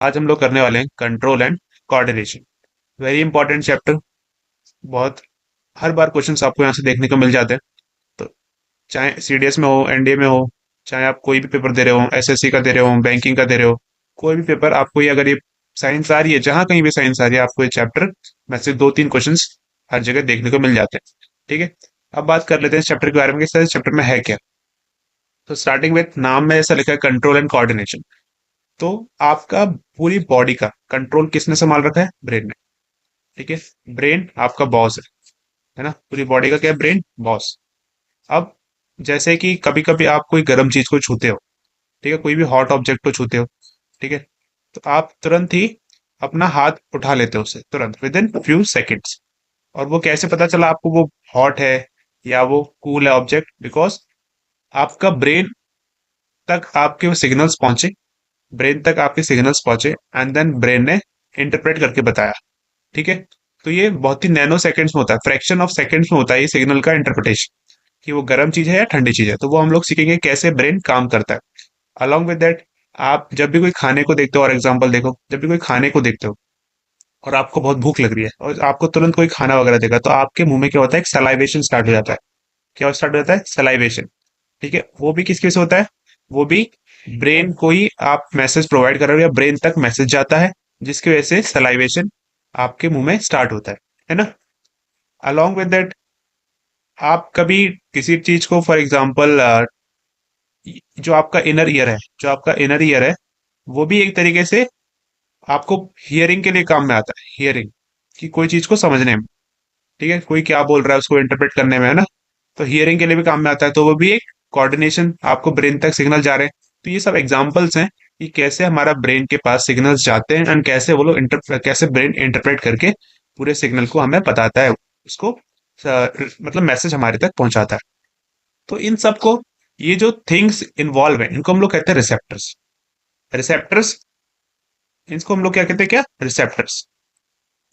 आज हम लोग करने वाले हैं control and coordination. Very important chapter. बहुत हर बार क्वेश्चंस आपको यहाँ से देखने को मिल जाते हैं। तो चाहे सीडीएस में हो, एनडीए में हो, चाहे आप कोई भी पेपर दे रहे हो, एसएससी का दे रहे हो, बैंकिंग का दे रहे हो, कोई भी पेपर आपको ये, अगर ये साइंस आ रही है, जहां कहीं भी साइंस आ रही है, आपको ये चैप्टर में से दो तीन क्वेश्चंस हर जगह देखने को मिल जाते हैं। ठीक है। अब बात कर लेते हैं इस चैप्टर के बारे में कि सर इस चैप्टर में है क्या। तो स्टार्टिंग विथ नाम में ऐसा लिखा है कंट्रोल एंड कोऑर्डिनेशन। तो आपका पूरी बॉडी का कंट्रोल किसने संभाल रखा है? ब्रेन ने। ठीक है। ब्रेन आपका बॉस है ना? पूरी बॉडी का क्या है? Brain boss. अब जैसे कि कभी कभी आप कोई गर्म चीज को छूते हो, ठीक है, कोई भी हॉट ऑब्जेक्ट को छूते हो, ठीक है, तो आप तुरंत ही अपना हाथ उठा लेते हो उससे, तुरंत विद इन फ्यू सेकेंड्स। और वो कैसे पता चला आपको वो हॉट है या वो कूल है ऑब्जेक्ट? बिकॉज आपका ब्रेन तक आपके वो सिग्नल्स पहुंचे, ब्रेन तक आपके सिग्नल्स पहुंचे, एंड देन ब्रेन ने इंटरप्रेट करके बताया। ठीक है। तो ये बहुत ही नैनो सेकंड्स में होता है, फ्रैक्शन ऑफ सेकंड्स में होता है ये सिग्नल का इंटरप्रिटेशन, कि वो गर्म चीज है या ठंडी चीज है। तो वो हम लोग सीखेंगे कैसे ब्रेन काम करता है। अलॉन्ग विद दैट, आप जब भी कोई खाने को देखते हो, और एग्जांपल देखो, जब भी कोई खाने को देखते हो और आपको बहुत भूख लग रही है और आपको तुरंत कोई खाना वगैरह देगा, तो आपके मुंह में क्या होता है? एक सलाइवेशन स्टार्ट हो जाता है। क्या स्टार्ट हो जाता है? सलाइवेशन। ठीक है। वो भी किसकी वजह से होता है? वो भी ब्रेन को ही आप मैसेज प्रोवाइड कर रहे हो, या ब्रेन तक मैसेज जाता है, जिसकी वजह से सलाइवेशन आपके मुंह में स्टार्ट होता है ना? अलॉन्ग विद दैट, आप कभी किसी चीज को, फॉर एग्जांपल, जो आपका इनर ईयर है, जो आपका इनर ईयर है, वो भी एक तरीके से आपको हियरिंग के लिए काम में आता है। हियरिंग, कि कोई चीज को समझने में, ठीक है, कोई क्या बोल रहा है उसको इंटरप्रेट करने में, है ना? तो हियरिंग के लिए भी काम में आता है। तो वो भी एक कोऑर्डिनेशन, आपको ब्रेन तक सिग्नल जा रहे हैं। तो ये सब एग्जांपल्स हैं कि कैसे हमारा ब्रेन के पास सिग्नल्स जाते हैं, एंड कैसे वो लोग कैसे ब्रेन इंटरप्रेट करके पूरे सिग्नल को हमें बताता है, उसको मतलब मैसेज हमारे तक पहुंचाता है। तो इन सब को, ये जो थिंग्स इन्वॉल्व है, इनको हम लोग कहते हैं रिसेप्टर्स। रिसेप्टर्स, इनको हम लोग क्या कहते हैं? क्या? रिसेप्टर्स।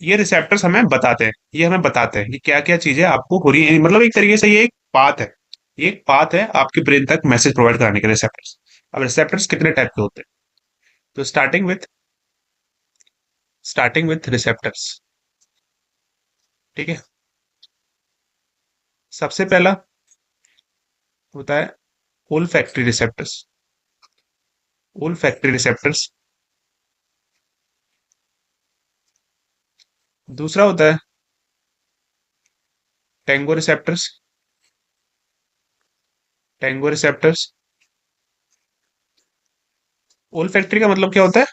ये रिसेप्टर्स हमें बताते हैं, ये हमें बताते हैं कि क्या क्या चीजें आपको हो रही है। मतलब एक तरीके से ये एक पाथ है, ये एक पाथ है आपके ब्रेन तक मैसेज प्रोवाइड कराने के, रिसेप्टर्स। अब रिसेप्टर्स कितने टाइप के होते हैं? तो स्टार्टिंग विथ रिसेप्टर्स। ठीक है। सबसे पहला होता है ओल फैक्ट्री रिसेप्टर्स। ओल फैक्ट्री रिसेप्टर्स। दूसरा होता है टेंगो रिसेप्टर्स। Tengo receptors. ओल फैक्ट्री का मतलब क्या होता है?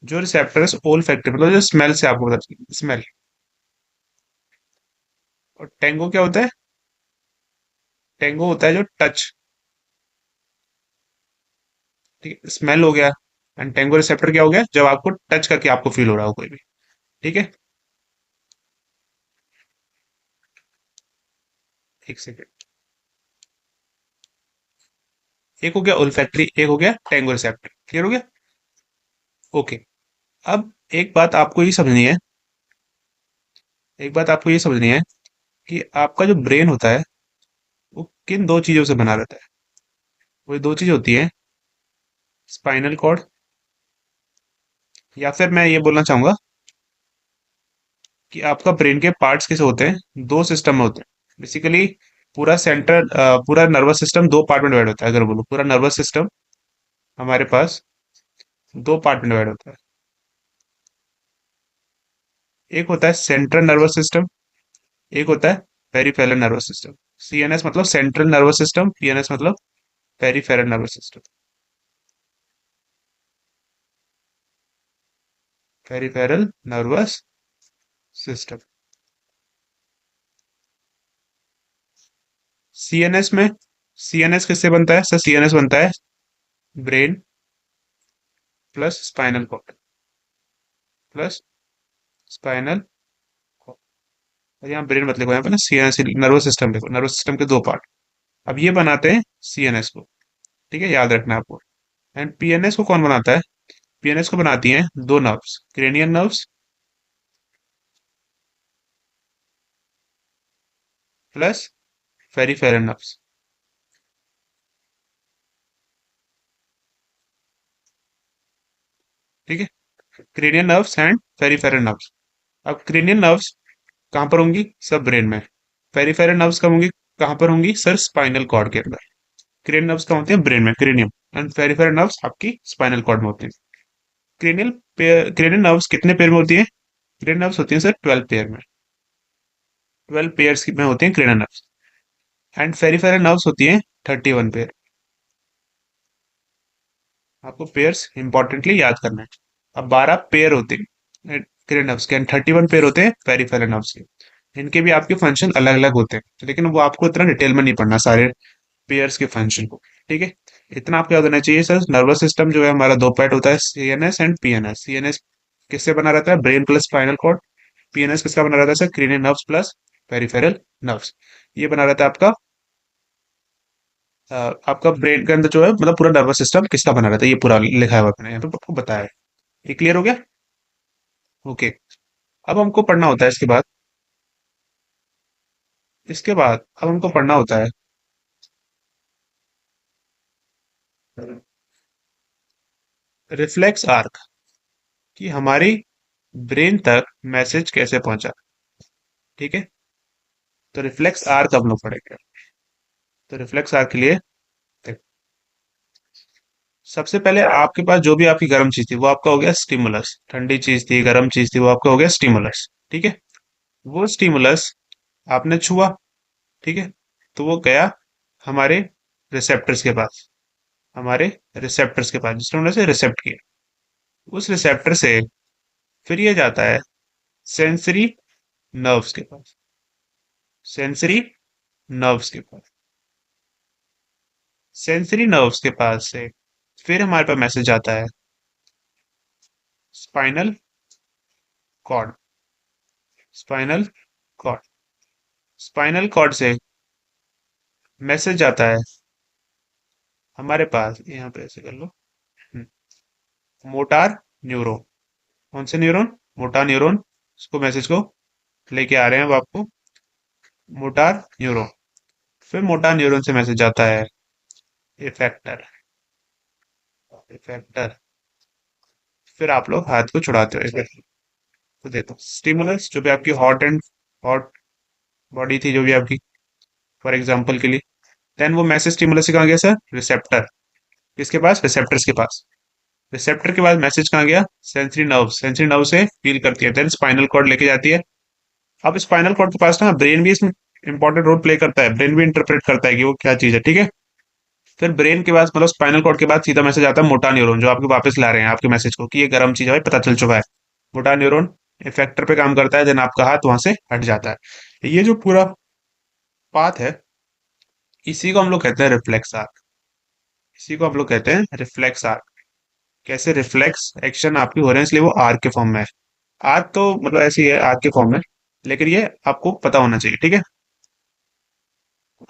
जो रिसेप्टर्स ओल फैक्ट्री, मतलब जो स्मेल से आपको पता चलता है, स्मेल। और टेंगो क्या होता है? टेंगो होता है जो टच। ठीक है, स्मेल हो गया। एंड टेंगो रिसेप्टर क्या हो गया? जब आपको टच करके आपको फील हो रहा हो कोई भी। ठीक है। एक सेकेंड। एक हो गया ओल्फैक्टरी, एक हो गया टेंगो रिसेप्टर। क्लियर हो गया? ओके। अब एक बात आपको ये समझनी है, एक बात आपको ये समझनी है कि आपका जो ब्रेन होता है, वो किन दो चीजों से बना रहता है? वो दो चीज होती है, स्पाइनल कॉर्ड, या फिर मैं ये बोलना चाहूंगा कि आपका ब्रेन के पार्ट्स किसे होते हैं? दो सिस्टम में होते हैं बेसिकली। पूरा सेंट्रल, पूरा नर्वस सिस्टम दो पार्ट में डिवाइड होता है। अगर बोलो पूरा नर्वस सिस्टम हमारे पास दो पार्ट में डिवाइड होता है। एक होता है सेंट्रल नर्वस सिस्टम, एक होता है पेरिफेरल नर्वस सिस्टम। सीएनएस मतलब सेंट्रल नर्वस सिस्टम, पीएनएस मतलब peripheral nervous system. Peripheral nervous system. CNS में, सीएनएस किससे बनता है? सर सीएनएस बनता है brain plus spinal cord, plus spinal cord. और यहाँ ब्रेन मत लिखो, यहाँ पे ना सीएनएस नर्वस सिस्टम लिखो। नर्वस सिस्टम के दो पार्ट, अब ये बनाते हैं सीएनएस को। ठीक है, याद रखना आपको। एंड पीएनएस को कौन बनाता है? पीएनएस को बनाती हैं दो nerves, cranium nerves plus peripheral nerves. ठीक है, cranial nerves and peripheral nerves. अब क्रेनियल नर्व्स कहाँ पर होंगी? सब ब्रेन में। पेरिफेरल नर्व्स कहाँ होंगी? कहाँ पर होंगी? सर स्पाइनल कॉर्ड के अंदर। क्रेनियल नर्व्स कहाँ होते हैं? ब्रेन में, क्रेनियम। एंड पेरिफेरल नर्व्स आपकी स्पाइनल कॉर्ड में होती है। क्रेनियल क्रेनियल नर्व्स कितने पेयर में होती है? क्रेनियल नर्व्स होती है सर 12 पेयर में। 12 पेयर्स में होती है cranial nerves. And peripheral nerves होती है 31 पेयर। आपको पेयर्स इंपॉर्टेंटली याद करना है। अब 12 पेयर होते हैं क्रेनियल नर्व्स के, 31 पेयर होते हैं पेरिफेरल नर्व्स के। इनके भी आपके फंक्शन अलग अलग होते हैं, लेकिन वो आपको इतना डिटेल में नहीं पढ़ना सारे पेयर्स के फंक्शन को। ठीक है, इतना आपको याद होना चाहिए सर। नर्वस सिस्टम जो है हमारा दो पार्ट होता है, सीएनएस एंड पीएनएस। सीएनएस किससे बना रहता है? Brain plus spinal cord. PNS किसका बना रहता है sir? Cranial nerves plus peripheral nerves. ये बना रहता है आपका आपका ब्रेन के अंदर जो है, मतलब पूरा नर्वस सिस्टम किसका बना रहता है, ये पूरा लिखा हुआ है मैंने यहाँ पे आपको बताया है। ये क्लियर हो गया? ओके। अब हमको पढ़ना होता है इसके बाद अब हमको पढ़ना होता है रिफ्लेक्स आर्क, कि हमारी ब्रेन तक मैसेज कैसे पहुंचा। ठीक है, तो रिफ्लेक्स आर्क हम लोग पढ़ेंगे। तो रिफ्लेक्स आर्क के लिए देखो, सबसे पहले आपके पास जो भी आपकी गर्म चीज थी वो आपका हो गया स्टिमुलस। ठंडी चीज थी, गर्म चीज थी, वो आपका हो गया स्टिमुलस। ठीक है, वो स्टिमुलस आपने छुआ। ठीक है, तो वो गया हमारे रिसेप्टर्स के पास। हमारे रिसेप्टर्स के पास जिसने उन्हें से रिसेप्ट किया। उस रिसेप्टर से फिर ये जाता है सेंसरी नर्व्स के पास। सेंसरी नर्व्स के पास। सेंसरी नर्व्स के पास से फिर हमारे पास मैसेज आता है spinal cord. Spinal cord. Spinal cord से मैसेज आता है हमारे पास, यहाँ पे ऐसे कर लो, मोटार न्यूरॉन। कौन से न्यूरॉन? Motor neuron. उसको मैसेज को लेके आ रहे हैं अब आपको मोटार न्यूरॉन। फिर मोटार न्यूरॉन से मैसेज आता है इफेक्टर। इफेक्टर। फिर आप लोग हाथ को छुड़ाते हो इफेक्टर को देते हो स्टिमुलस, जो भी आपकी हॉट बॉडी थी जो भी आपकी, फॉर एग्जांपल के लिए। देन वो मैसेज स्टिमुलस से कहाँ गया सर? रिसेप्टर। किसके पास? रिसेप्टर्स के पास। रिसेप्टर के बाद मैसेज कहाँ गया? Sensory nerve. सेंसरी नर्व से फील करती है, देन स्पाइनल कॉर्ड लेके जाती है। अब स्पाइनल कॉर्ड के पास ना ब्रेन भी इसमें इंपॉर्टेंट रोल प्ले करता है। ब्रेन भी इंटरप्रेट करता है कि वो क्या चीज है। ठीक है, फिर ब्रेन के पास मतलब स्पाइनल कॉर्ड के बाद सीधा मैसेज आता है मोटा न्यूरॉन, जो आपके वापस ला रहे हैं आपके मैसेज को कि ये गर्म चीज है भाई, पता चल चुका है। मोटा न्यूरॉन इफेक्टर पे काम करता है, देन आपका हाथ वहां से हट जाता है। ये जो पूरा पाथ है, इसी को हम लोग कहते हैं रिफ्लेक्स आर्क। इसी को हम लोग कहते हैं रिफ्लेक्स आर्क। कैसे रिफ्लेक्स एक्शन आपकी हो रहे हैं, इसलिए वो आर्क के फॉर्म में है। आर्क तो मतलब ऐसे ही है, आर्क के फॉर्म में, लेकिन ये आपको पता होना चाहिए। ठीक है,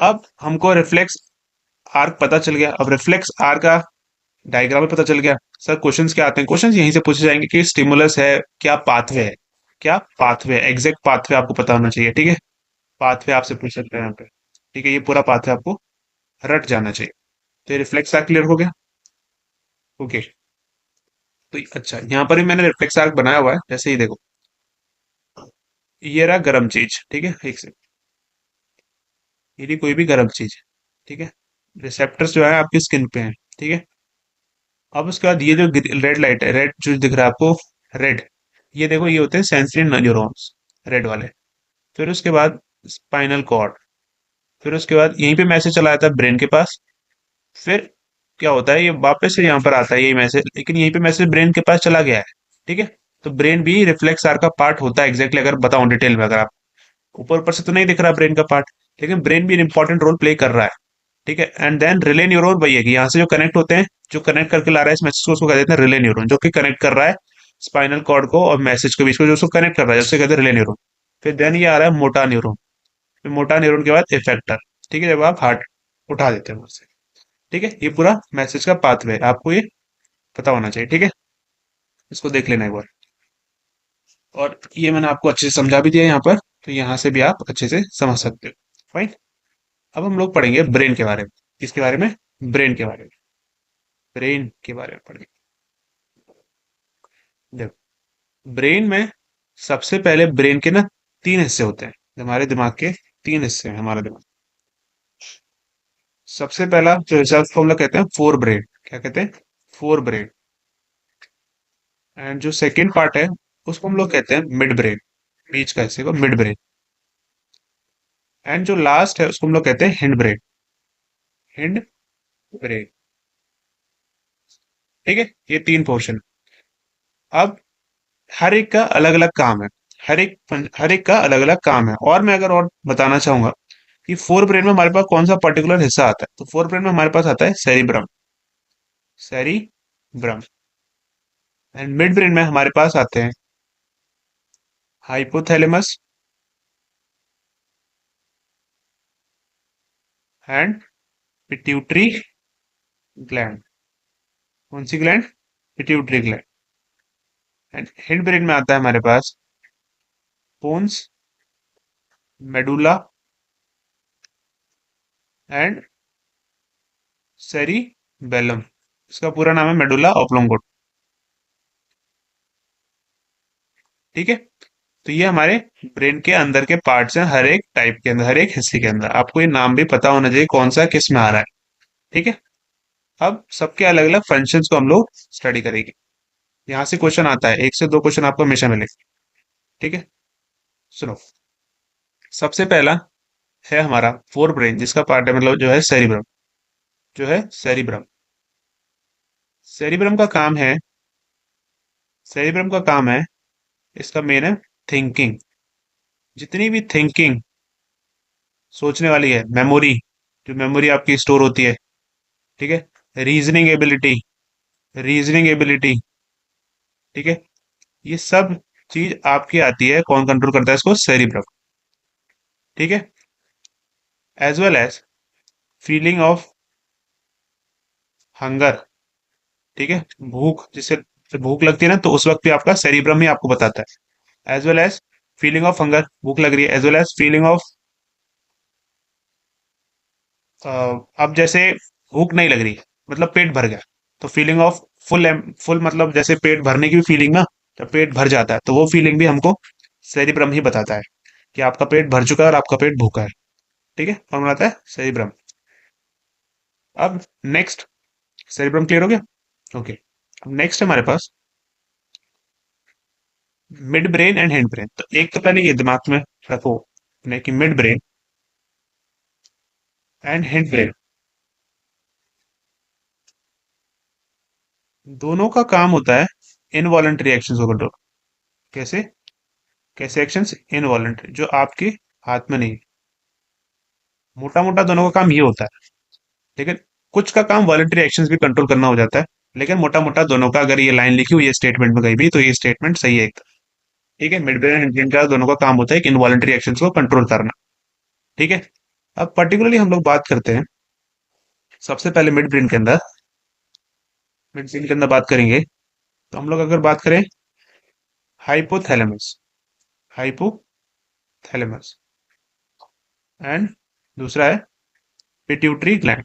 अब हमको रिफ्लेक्स आर्क पता चल गया। अब रिफ्लेक्स आर्क का डायग्राम भी पता चल गया। सर क्वेश्चंस क्या आते हैं? क्वेश्चंस यहीं से पूछे जाएंगे कि स्टिमुलस है, क्या पाथवे है। क्या पाथवे? एग्जैक्ट पाथवे आपको पता होना चाहिए। ठीक है, पाथवे आपसे पूछ सकते हैं यहाँ पे। ठीक है, ये पूरा पाथवे आपको रट जाना चाहिए। तो ये रिफ्लेक्स आर्क क्लियर हो गया। ओके, तो अच्छा यहाँ पर भी मैंने रिफ्लेक्स आर्क बनाया हुआ है, जैसे ही देखो, ये रहा गर्म चीज। ठीक है, एक से ये रही कोई भी गर्म चीज। ठीक है, रिसेप्टर्स जो है आपकी स्किन पे हैं। ठीक है, अब उसके बाद ये जो रेड लाइट है, रेड जो दिख रहा है आपको, रेड, ये देखो, ये होते हैं सेंसरी न्यूरॉन्स, रेड वाले। फिर उसके बाद स्पाइनल कॉर्ड। फिर उसके बाद यहीं पे मैसेज चला जाता है ब्रेन के पास। फिर क्या होता है, ये वापस से यहाँ पर आता है यही मैसेज, लेकिन यहीं पे मैसेज ब्रेन के पास चला गया है। ठीक है, तो ब्रेन भी रिफ्लेक्स आर का पार्ट होता है एग्जैक्टली, अगर बताऊं डिटेल में, अगर आप ऊपर ऊपर से तो नहीं दिख रहा ब्रेन का पार्ट, लेकिन ब्रेन भी इंपॉर्टेंट रोल प्ले कर रहा है। ठीक है, एंड देन रिले न्यूरॉन वही है कि यहाँ से जो कनेक्ट होते हैं, जो कनेक्ट करके ला रहा है इस मैसेज को, उसको कहते हैं रिले न्यूरॉन, जो कि कनेक्ट कर रहा है स्पाइनल कॉर्ड को और मैसेज के बीच में, जो उसको कनेक्ट कर रहा है, जिससे कहते हैं रिले न्यूरॉन। फिर देन ये आ रहा है मोटा न्यूरॉन। फिर मोटा न्यूरॉन के बाद इफेक्टर। ठीक है, जब आप हार्ट उठा देते हैं उससे। ठीक है, ये पूरा मैसेज का पाथवे आपको ये पता होना चाहिए। ठीक है, इसको देख लेना एक बार। और ये मैंने आपको अच्छे से समझा भी दिया यहाँ पर, तो यहाँ से भी आप अच्छे से समझ सकते हो। फाइन। अब हम लोग पढ़ेंगे ब्रेन के बारे में। किसके बारे में? ब्रेन के बारे में। ब्रेन के बारे में पढ़ेंगे। देखो, ब्रेन में सबसे पहले ब्रेन के ना तीन हिस्से होते हैं। हमारे दिमाग के तीन हिस्से हैं हमारे दिमाग। सबसे पहला जो हिस्सा है उसको हम लोग कहते हैं फोर ब्रेन। क्या कहते हैं? Fore brain. एंड जो सेकंड पार्ट है उसको हम लोग कहते हैं मिड ब्रेन। बीच का हिस्से को मिड ब्रेन। एंड जो लास्ट है उसको हम लोग कहते हैं हिंड ब्रेन। Hind brain. ठीक है, ये तीन पोर्शन। अब हर एक का अलग अलग काम है। हर एक का अलग अलग काम है। और मैं अगर और बताना चाहूंगा कि फोर ब्रेन में हमारे पास कौन सा पर्टिकुलर हिस्सा आता है, तो फोर ब्रेन में हमारे पास आता है cerebrum. Cerebrum. And mid brain में हमारे पास आते हैं हाइपोथैलेमस एंड पिट्यूटरी ग्लैंड। कौन सी gland? Pituitary gland. And hind brain में आता है हमारे पास पोन्स, मेडुला एंड सेरिबेलम। इसका पूरा नाम है मेडुला ऑब्लोंगोट। ठीक है, तो ये हमारे ब्रेन के अंदर के पार्ट्स हैं। हर एक टाइप के अंदर, हर एक हिस्से के अंदर आपको ये नाम भी पता होना चाहिए कौन सा किस में आ रहा है। ठीक है, अब सबके अलग अलग फंक्शंस को हम लोग स्टडी करेंगे। यहाँ से क्वेश्चन आता है, एक से दो क्वेश्चन आपको हमेशा मिलेंगे। ठीक है, सुनो। सबसे पहला है हमारा फोर ब्रेन, जिसका पार्ट है मतलब जो है सेरिब्रम। जो है सेरिब्रम। सेरिब्रम का काम है सेरिब्रम का काम है, इसका मेन है थिंकिंग। जितनी भी थिंकिंग, सोचने वाली है, मेमोरी, जो मेमोरी आपकी स्टोर होती है। ठीक है, रीजनिंग एबिलिटी। ठीक है, ये सब चीज आपकी आती है। कौन कंट्रोल करता है इसको? सेरिब्रम। ठीक है, as well as feeling of hunger. ठीक है, भूख, जिससे जब भूख लगती है ना, तो उस वक्त भी आपका सेरिब्रम ही आपको बताता है। As well as feeling of hunger, भूख लग रही है। As well as feeling of, अब जैसे भूख नहीं लग रही, मतलब पेट भर गया, तो फीलिंग ऑफ फुल मतलब जैसे पेट भरने की भी फीलिंग ना, जब पेट भर जाता है तो वो फीलिंग भी हमको सेरिब्रम ही बताता है कि आपका पेट भर चुका है और आपका पेट भूखा है। ठीक है, कौन बनाता है? सेरिब्रम। अब नेक्स्ट, सेरिब्रम क्लियर हो गया? ओके। अब नेक्स्ट हमारे पास mid brain and hind brain. तो एक तो पहले ये दिमाग में रखो ने कि mid brain and hind brain दोनों का काम होता है इनवॉलेंटरी एक्शंस को कंट्रोल। कैसे? कैसे एक्शंस? इनवॉलेंटरी, जो आपके हाथ में नहीं। मोटा मोटा दोनों का काम ये होता है। लेकिन कुछ का काम वॉलेंटरी एक्शंस भी कंट्रोल करना हो जाता है। लेकिन मोटा मोटा दोनों का, अगर ये लाइन लिखी हुई है स्टेटमेंट में कहीं भी, तो ये स्टेटमेंट सही है एकदम। ठीक है, मिड ब्रेन एंड हैंड का दोनों का काम होता है कि इनवॉलेंटरी एक्शंस को कंट्रोल करना। ठीक है, अब पर्टिकुलरली हम लोग बात करते हैं सबसे पहले मिड ब्रेन के अंदर बात करेंगे। तो हम लोग अगर बात करें हाइपोथैलेमस। हाइपोथैलेमस। एंड दूसरा है पिट्यूटरी ग्लैंड।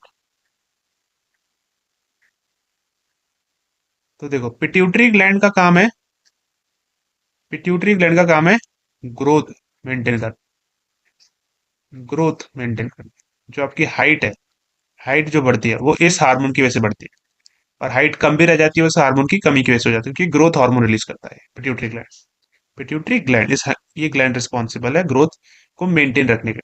तो देखो, पिट्यूटरी ग्लैंड का काम है ग्रोथ मेंटेन कर ग्रोथ मेंटेन करना। जो आपकी हाइट है, हाइट जो बढ़ती है वो इस हार्मोन की वजह से बढ़ती है। और हाइट कम भी रह जाती है उस हार्मोन की कमी की वजह से हो जाती है, क्योंकि ग्रोथ हार्मोन रिलीज करता है पिट्यूटरी ग्लैंड ये ग्लैंड रिस्पॉन्सिबल है ग्रोथ को मेंटेन रखने के।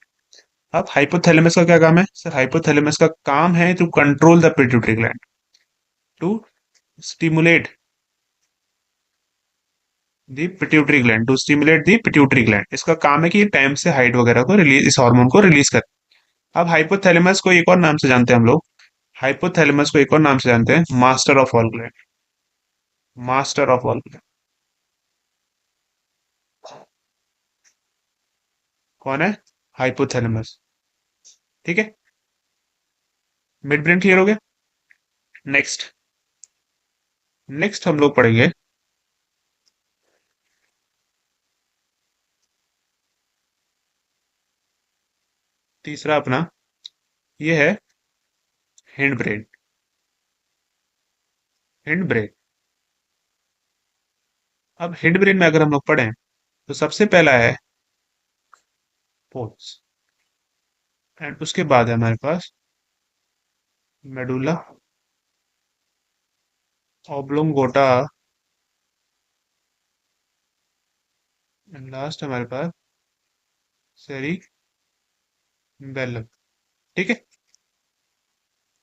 अब हाइपोथैलेमस का क्या काम है? सर, हाइपोथैलेमस का काम है to control the pituitary gland, to stimulate the pituitary gland, to stimulate the pituitary gland. इसका काम है कि ये टाइम से हाइट वगैरह को रिलीज, इस हार्मोन को रिलीज कर। अब हाइपोथैलेमस को एक और नाम से जानते हैं हम लोग। हाइपोथैलेमस को एक और नाम से जानते हैं master of all gland. Master of all gland कौन है? हाइपोथैलेमस। ठीक है, मिड ब्रेन क्लियर हो गया। नेक्स्ट, नेक्स्ट हम लोग पढ़ेंगे तीसरा अपना, ये है हिंड ब्रेन। Hind brain. अब हेड ब्रेन में अगर हम लोग पढ़ें तो सबसे पहला है पोन्स, एंड उसके बाद है हमारे पास मेडुला ऑब्लोंगोटा, एंड लास्ट हमारे पास सेरिबेलम। ठीक है।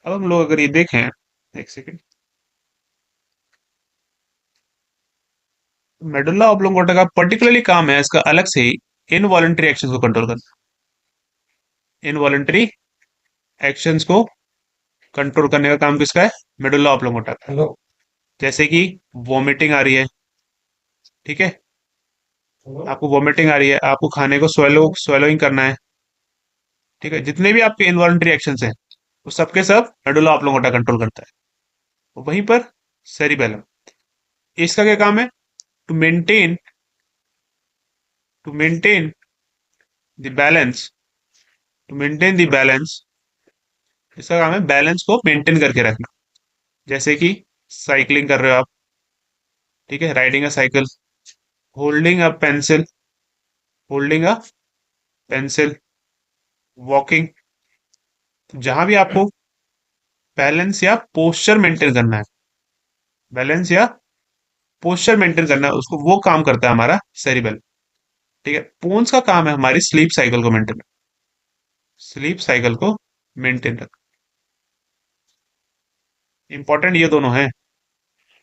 अब हम लोग अगर ये देखें, एक सेकेंड, मेडुला ऑब्लोंगोटा का पर्टिकुलरली काम है इसका अलग से ही इनवॉलेंट्री एक्शंस को कंट्रोल करना। इनवॉलेंट्री एक्शंस को कंट्रोल करने का काम किसका है? मेडुला ऑब्लोंगोटा का। हेलो। जैसे कि वॉमिटिंग आ रही है, ठीक है, आपको वॉमिटिंग आ रही है, आपको खाने को स्वेलोइंग करना है, ठीक है, जितने भी आपके इनवॉलेंट्री एक्शंस हैं वो सबके सब मेडुला ऑब्लोंगोटा कंट्रोल करता है। वहीं पर सेरिबेलम, इसका क्या काम है? To maintain to maintain the balance to maintain the balance. इसका काम है बैलेंस को मेंटेन करके रखना। जैसे कि साइकिलिंग कर रहे हो आप, ठीक है, riding a cycle, holding a pencil holding a pencil walking, जहां भी आपको बैलेंस या पोस्चर मेंटेन करना है, बैलेंस या पोस्चर मेंटेन करना है उसको, वो काम करता है हमारा सेरिबेल। ठीक है। पोन्स का काम है हमारी स्लीप साइकिल को मेंटेन रखना। इंपॉर्टेंट ये दोनों हैं,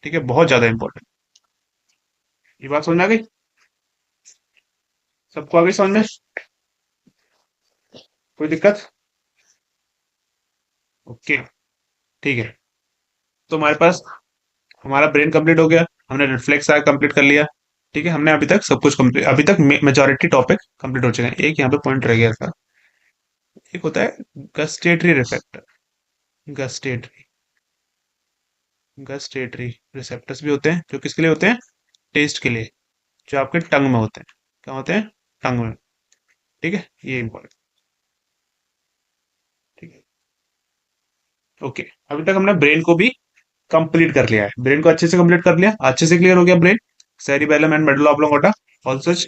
ठीक है, बहुत ज्यादा इंपॉर्टेंट। ये बात समझ में आ गई? सबको आ गई समझ में? कोई दिक्कत? ओके, ठीक है। तो हमारे पास हमारा ब्रेन कंप्लीट हो गया, हमने रिफ्लेक्स आर्क कंप्लीट कर लिया, ठीक है, हमने अभी तक सब कुछ कंप्लीट, अभी तक मेजोरिटी टॉपिक कंप्लीट हो चुके हैं। एक यहाँ पे पॉइंट रह गया था, एक होता है gustatory receptor. Gustatory gustatory receptors भी होते हैं, जो किसके लिए होते हैं? टेस्ट के लिए, जो आपके टंग में होते हैं। क्या होते हैं? टंग में। ठीक है, ये इंपॉर्टेंट। ठीक है, ओके। अभी तक हमने ब्रेन को भी कंप्लीट कर लिया है, ब्रेन को अच्छे से कंप्लीट कर लिया, अच्छे से क्लियर हो गया brain, cerebellum and medulla oblongata, all such.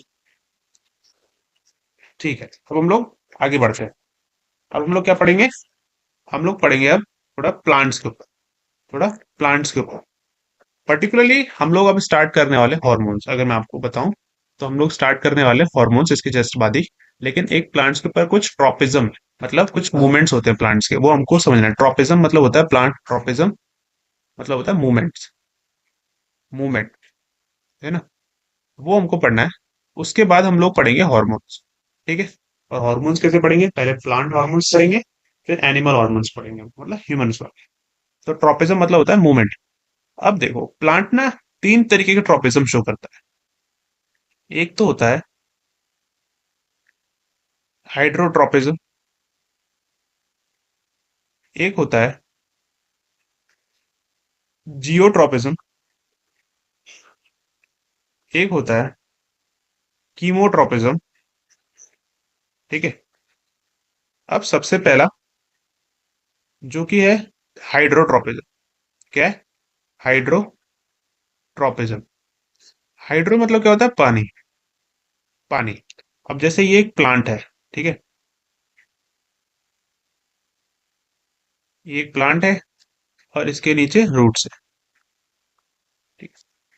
ठीक है, अब हम लोग आगे बढ़ते हैं। अब हम लोग क्या पढ़ेंगे? हम लोग पढ़ेंगे अब थोड़ा प्लांट्स के ऊपर। पर्टिकुलरली हम लोग अब स्टार्ट करने वाले हॉर्मोन्स, अगर मैं आपको बताऊं तो हम लोग स्टार्ट करने वाले हॉर्मोन्स इसके जस्ट बाद ही। लेकिन एक प्लांट्स के ऊपर कुछ ट्रॉपिज्म, मतलब कुछ मूवमेंट्स होते हैं प्लांट्स के, वो हमको समझना है। ट्रॉपिज्म मतलब होता है प्लांट, ट्रॉपिज्म मतलब होता है मूवमेंट्स, मूवमेंट, है ना, वो हमको पढ़ना है। उसके बाद हम लोग पढ़ेंगे हॉर्मोन्स, ठीक है। और हॉर्मोन्स कैसे पढ़ेंगे? पहले प्लांट हॉर्मोन्स पढ़ेंगे, फिर एनिमल हॉर्मोन्स पढ़ेंगे, मतलब ह्यूमंस वाले। तो ट्रॉपिज्म मतलब होता है मूवमेंट। अब देखो, प्लांट ना तीन तरीके के ट्रॉपिज्म शो करता है। एक तो होता है हाइड्रोट्रॉपिज्म, एक होता है जियोट्रॉपिज्म, एक होता है कीमोट्रॉपिज्म। ठीक है। अब सबसे पहला जो कि है हाइड्रोट्रॉपिज्म। क्या है? हाइड्रोट्रॉपिज्म। हाइड्रो मतलब क्या होता है? पानी, पानी। अब जैसे ये एक प्लांट है, ठीक है, ये एक प्लांट है और इसके नीचे रूट्स है, ठीक है।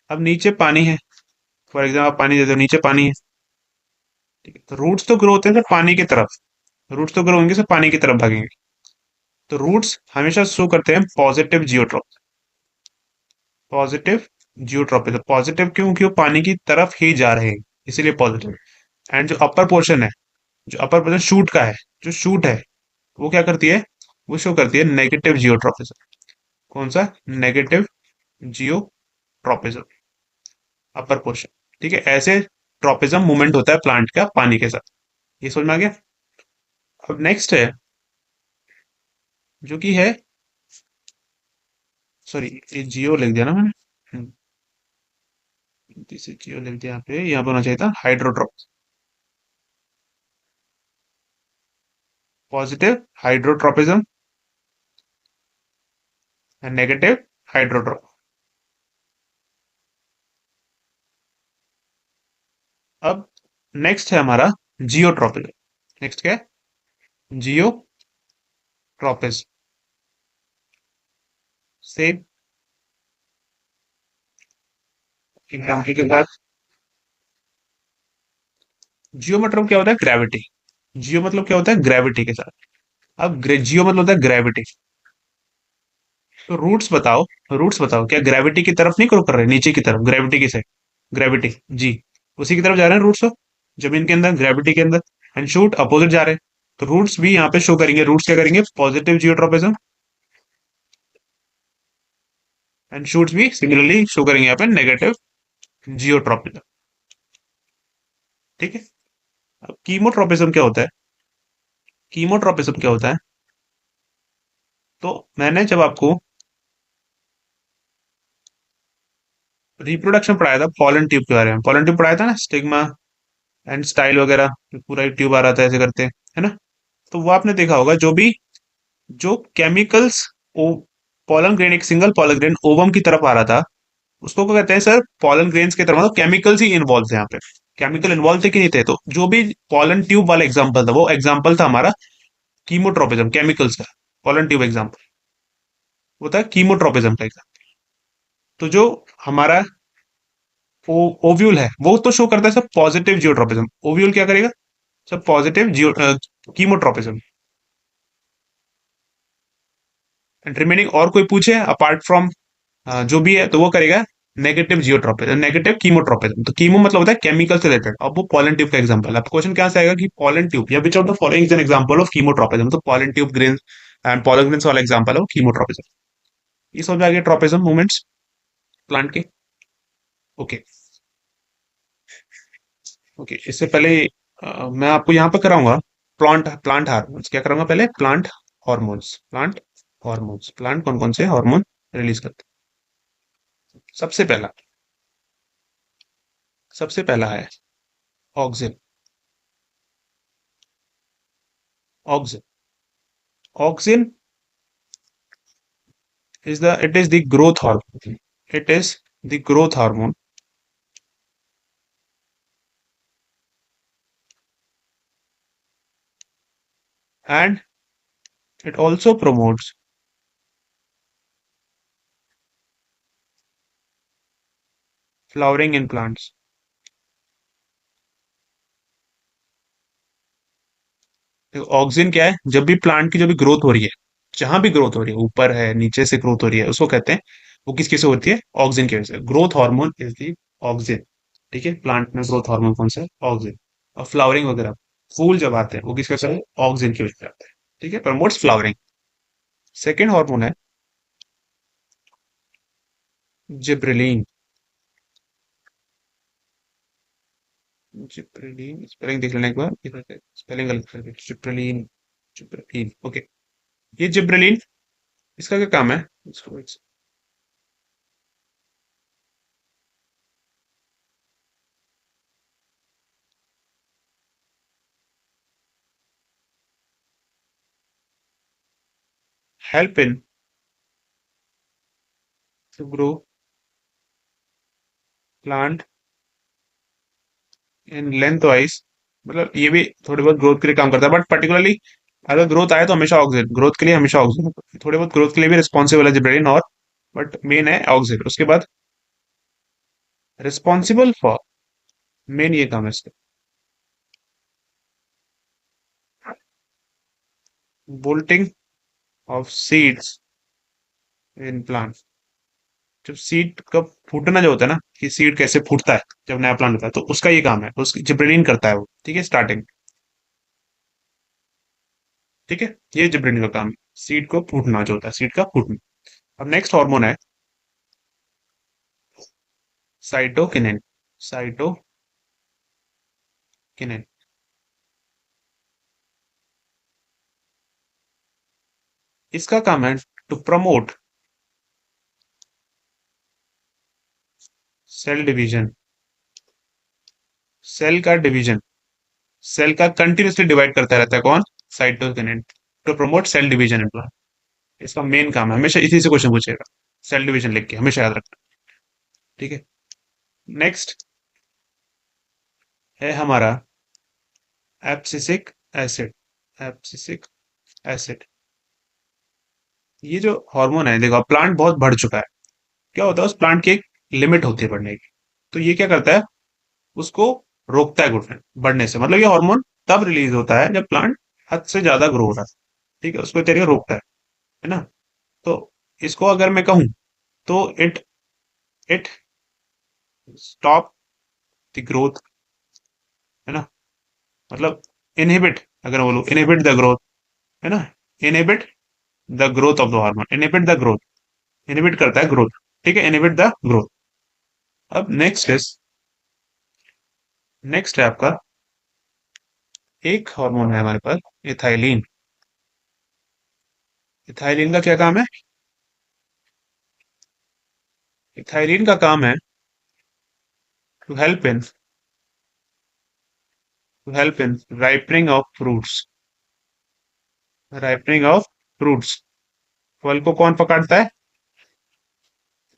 अब नीचे पानी है, फॉर एग्जाम्पल आप पानी दे दो, नीचे पानी है, ठीक है, तो रूट्स तो ग्रो होते हैं सर पानी की तरफ, रूट्स तो ग्रो होंगे सर पानी की तरफ भागेंगे। तो रूट्स हमेशा शो करते हैं पॉजिटिव जियोट्रॉपिज्म। पॉजिटिव क्यों? क्यों पानी की तरफ ही जा रहे हैं, इसीलिए पॉजिटिव। एंड जो अपर पोर्शन है, जो अपर पोर्शन शूट का है, जो शूट है वो क्या करती है? वो शो करती है नेगेटिव जियोट्रॉपिज्म। कौन सा? Negative geotropism, upper portion. ठीक है, ऐसे ट्रॉपिज्म मूवमेंट होता है प्लांट का पानी के साथ। ये समझ में आ गया? अब नेक्स्ट है जो कि है, सॉरी ये जियो लिख दिया ना मैंने, गलती से जियो लिख दिया, यहाँ पे यहाँ पर होना चाहिए था हाइड्रोट्रॉप, पॉजिटिव हाइड्रोट्रॉपिज्म एंड नेगेटिव हाइड्रोट्रॉप। अब नेक्स्ट है हमारा जियोट्रॉपिज्म। नेक्स्ट क्या है? जियोट्रॉपिज्म। सेम एग्जाम्पल के साथ। जियो मतलब क्या होता है? ग्रेविटी। जियो मतलब क्या होता है? ग्रेविटी के साथ। अब जियो मतलब होता है ग्रेविटी। तो रूट्स बताओ, क्या ग्रेविटी की तरफ नहीं क्रॉस कर रहे, नीचे की तरफ, ग्रेविटी की साइड, ग्रेविटी, जी, उसी की तरफ जा रहे हैं रूट्स। जमीन के अंदर, ग्रेविटी के अंदर। एंड शूट अपोजिट जा रहे हैं। तो रूट्स भी यहाँ पे शो करेंगे। रूट्स क्या करेंगे? Positive geotropism. एंड शूट्स भी सिमिलरली शो करेंगे यहाँ पे नेगेटिव जियोट्रोपिज्म। ठीक है। अब कीमोट्रोपिज्म क्या होता है? कीमोट्रोपिज्म क्या होता है? तो मैंने जब आपको रिप्रोडक्शन पढ़ाया था पॉलन ट्यूब के बारे में, पॉलन ट्यूब पढ़ाया था ना, स्टिग्मा एंड स्टाइल वगैरह, पूरा एक ट्यूब आ रहा था ऐसे करते, है ना? तो वो आपने देखा होगा, जो केमिकल्स ओ पॉलन ग्रेन, एक सिंगल पॉलन ग्रेन ओवम की तरफ आ रहा था, उसको क्या कहते हैं सर? पॉलन ग्रेन्स की तरफ, मतलब केमिकल्स ही इन्वॉल्व थे यहाँ पे। केमिकल इन्वॉल्व थे कि नहीं थे? तो जो भी पॉलन ट्यूब वाला एग्जांपल था, वो एग्जांपल था हमारा कीमोट्रोपिज्म, केमिकल्स का। पॉलन ट्यूब एग्जांपल वो था कीमोट्रोपिज्म का एग्जांपल। तो जो हमारा ओव्यूल है, वो तो शो करता है सब पॉजिटिव जियोट्रोपिज्म। ओव्यूल क्या करेगा? सब positive Jio chemotropism. And remaining और कोई पूछे अपार्ट फ्रॉम जो भी है, तो वो करेगा नेगेटिव जियोट्रोपिज्म, नेगेटिव कीमोट्रोपिज्म। तो कीमो मतलब होता है केमिकल से रिलेटेड। अब वो पॉलन ट्यूब का एग्जांपल है। अब क्वेश्चन क्या से आएगा कि पॉलन ट्यूब या which of the following is an example of chemotropism? तो pollen tube grain and pollen grains वाला एग्जांपल है वो कीमोट्रोपिज्म। ये समझ में आ गया ट्रोपिज्म मूवमेंट्स प्लांट के? ओके। ओके, इससे पहले मैं आपको यहाँ पे कराऊंगा प्लांट प्लांट हार्मोन्स। क्या कराऊंगा पहले? Plant hormones. Plant hormones, plant कौन कौन से हार्मोन रिलीज करते हैं? सबसे पहला है auxin. Auxin, auxin it is the growth hormone. It is the growth hormone, and it also promotes flowering in plants. Auxin क्या है? जब भी प्लांट की जो भी ग्रोथ हो रही है, जहां भी ग्रोथ हो रही है, ऊपर है, नीचे से ग्रोथ हो रही है, उसको कहते हैं, वो किस से होती है? ऑक्सिन की वजह से। Growth hormone is the auxin. ठीक है, प्लांट में ग्रोथ हार्मोन कौन सा है? ऑक्सिन। और फ्लावरिंग वगैरह, फूल जब आते हैं, वो किसके वजह से? ऑक्सिन की वजह से आते हैं। ठीक है, प्रमोट्स फ्लावरिंग। सेकेंड हार्मोन है जिब्रेलिन। जिब्रेलिन स्पेलिंग देख लेना एक बार, स्पेलिंग गलत कर दी। Gibberellin, gibberellin, okay. ये जिब्रेलिन, इसका क्या काम है? इसको help in to grow plant in lengthwise. मतलब ये भी थोड़ी बहुत ग्रोथ के लिए काम करता है, बट पर्टिकुलरली अगर ग्रोथ आए तो हमेशा ऑक्सीजन, ग्रोथ के लिए हमेशा ऑक्सीजन, थोड़ी बहुत ग्रोथ के लिए भी रिस्पॉन्सिबल है जिब्रेलिन, और बट मेन है ऑक्सीजन। उसके बाद रिस्पॉन्सिबल फॉर, मेन ये काम है इसका, bolting of seeds in plant. जब सीड का फूटना जो होता है ना, कि सीड कैसे फूटता है जब नया प्लांट होता है, तो उसका ये काम है, उसकी जिब्रेलिन करता है वो। ठीक है, स्टार्टिंग। ठीक है, ये जिब्रेलिन का काम है, सीड को फूटना जो होता है, सीड का फूटना। अब नेक्स्ट हार्मोन है साइटोकिनिन। साइटोकिनिन, इसका काम है to promote cell division. Cell का डिवीजन, सेल का कंटिन्यूसली डिवाइड करता रहता है कौन? Cytokinin. To promote cell division in plant. इसका मेन काम है, हमेशा इसी से क्वेश्चन पूछेगा। सेल डिवीजन लिख के हमेशा याद रखना। ठीक है। नेक्स्ट है हमारा एब्सिसिक एसिड। एब्सिसिक एसिड, ये जो हार्मोन है, देखो प्लांट बहुत बढ़ चुका है, क्या होता है उस प्लांट की एक लिमिट होती है बढ़ने की, तो ये क्या करता है, उसको रोकता है घुटने बढ़ने से। मतलब ये हार्मोन तब रिलीज होता है जब प्लांट हद से ज्यादा ग्रो हो रहा है, ठीक है, उसको एक तरीके रोकता है ना। तो इसको अगर मैं कहूं तो it it stop the growth, है ना। मतलब इनहिबिट, अगर मैं बोलूं इनहिबिट द ग्रोथ, है ना, inhibit the growth of the hormone, inhibit the growth, inhibit करता है ग्रोथ, ठीक है, इनहिबिट द ग्रोथ। अब नेक्स्ट है आपका एक हार्मोन है हमारे पास, इथाइलिन। इथाइलिन का क्या काम है? इथाइलिन का काम है to help in ripening of fruits, ripening of fruits. फल को कौन पकाता है?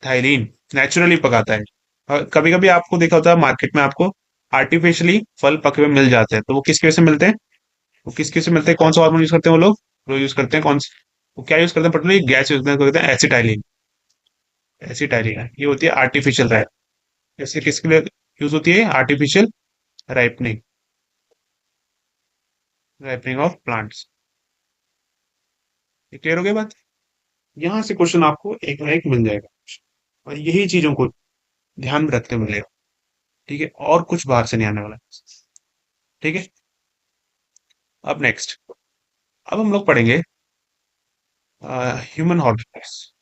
थायरीन नेचुरली पकाता है। और कभी कभी आपको देखा होता है मार्केट में आपको आर्टिफिशियली फल पके हुए मिल जाते हैं, तो वो किसकी वजह से मिलते हैं? वो किसकी वजह से मिलते हैं, कौन सा हार्मोन यूज करते हैं वो लोग? वो यूज करते हैं कौन सा, वो क्या यूज करते हैं, पर्टिकुलरली गैस यूज करते हैं, एसिटाइलिन। एसिटाइलिन है, ये होती है आर्टिफिशियल राइप। जैसे किसके लिए यूज होती है? Artificial ripening, ripening of plants. ये क्लियर हो गया बात? यहाँ से क्वेश्चन आपको एक ना एक मिल जाएगा, और यही चीजों को ध्यान में रखते हुए मिलेगा, ठीक है, और कुछ बाहर से नहीं आने वाला है, ठीक है। अब नेक्स्ट, अब हम लोग पढ़ेंगे ह्यूमन हॉर्मोन्स।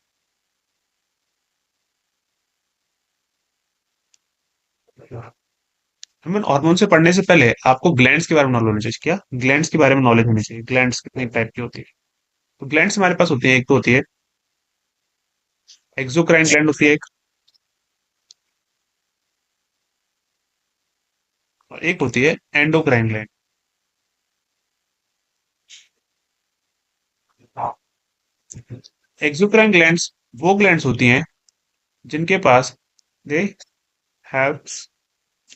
ह्यूमन हॉर्मोन से पढ़ने से पहले आपको ग्लैंड्स के बारे में नॉलेज होनी चाहिए। क्या ग्लैंड्स के बारे में नॉलेज होनी चाहिए? ग्लैंड्स कितने टाइप की होती है? तो ग्लैंड्स हमारे पास होती है, एक तो होती है एक्सोक्राइन ग्लैंड होती है एक, और एक होती है एंडोक्राइन ग्लैंड। एक्सोक्राइन ग्लैंड्स वो ग्लैंड्स होती हैं जिनके पास they have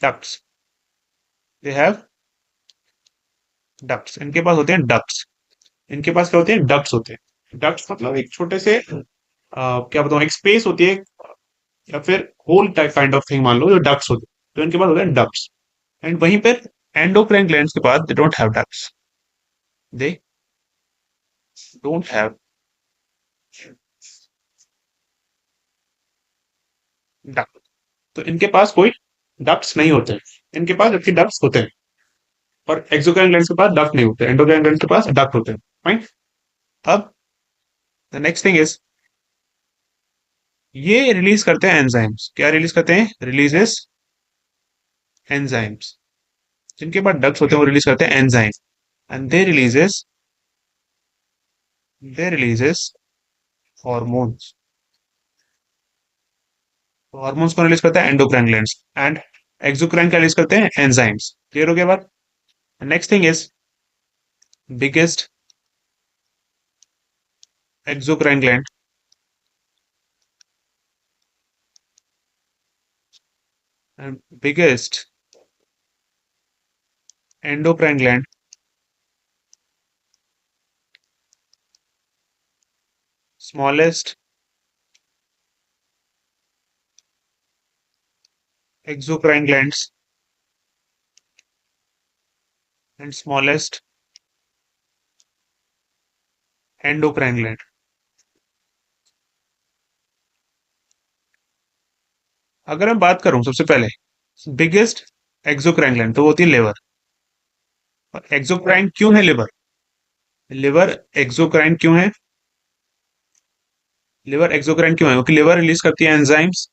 ducts, they have ducts, इनके पास होते हैं डक्ट्स। इनके पास क्या होते हैं? डक्ट्स होते हैं। डक्ट्स मतलब एक छोटे से क्या बताऊं, एक स्पेस होती है, या फिर whole type kind of thing मान लो, जो डक्ट्स होते हैं, तो इनके पास होते हैं डक्ट्स। एंड वहीं पर एंडोक्राइन ग्लैंड्स के पास they don't have ducts, they don't have duct. तो इनके पास कोई डक्ट्स नहीं होते हैं, इनके पास जबकि डक्ट्स होते हैं। और एक्सोक्राइन ग्लैंड्स के पास डक्ट नहीं होते, एंडोक्राइन ग्लैंड्स के पास डक्ट होते हैं। फाइन। अब द नेक्स्ट थिंग इज, ये रिलीज करते हैं एंजाइम्स। क्या रिलीज करते हैं? Releases enzymes. जिनके पास डक्ट्स होते हैं वो रिलीज करते हैं enzyme, and they releases hormones. Hormones को रिलीज करता है एंडोक्राइन ग्लैंड्स, एंड एक्सोक्राइन का रिलीज करते हैं एंजाइम्स। क्लियर हो गया बात? Next thing is biggest exocrine gland and biggest endocrine gland, smallest exocrine glands and smallest endocrine gland। अगर मैं बात करूं सबसे पहले बिगेस्ट एक्सोक्राइन ग्लैंड, तो वो होती है लिवर। और एक्सोक्राइन क्यों है लिवर? लिवर एक्सोक्राइन क्यों है? लिवर एक्सोक्राइन क्यों है? क्योंकि लिवर रिलीज करती है एंजाइम्स,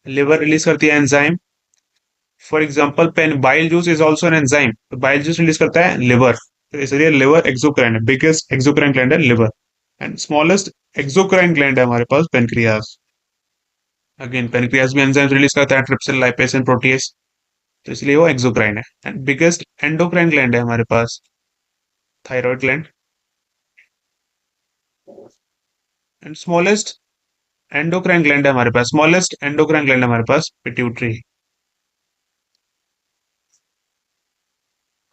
लिवर रिलीज करती है enzyme. For example pen bile juice is also an enzyme, तो बाइल जूस रिलीज करता है लिवर, तो इसलिए लिवर एक्सोक्राइन है। बिगेस्ट एक्सोक्राइन ग्लैंड है liver. And smallest exocrine gland है हमारे पास पेनक्रियाज। अगेन पेनक्रियाज भी एंजाइम्स रिलीज करता है, ट्रिप्सिन लाइपेज एंड प्रोटीएस, तो इसलिए वो एक्सोक्राइन है। एंड बिगेस्ट एंडोक्राइन ग्लैंड है हमारे पास thyroid gland. And smallest endocrine gland है हमारे पास, स्मॉलेस्ट एंडोक्राइन ग्लैंड है हमारे पास पिट्यूटरी।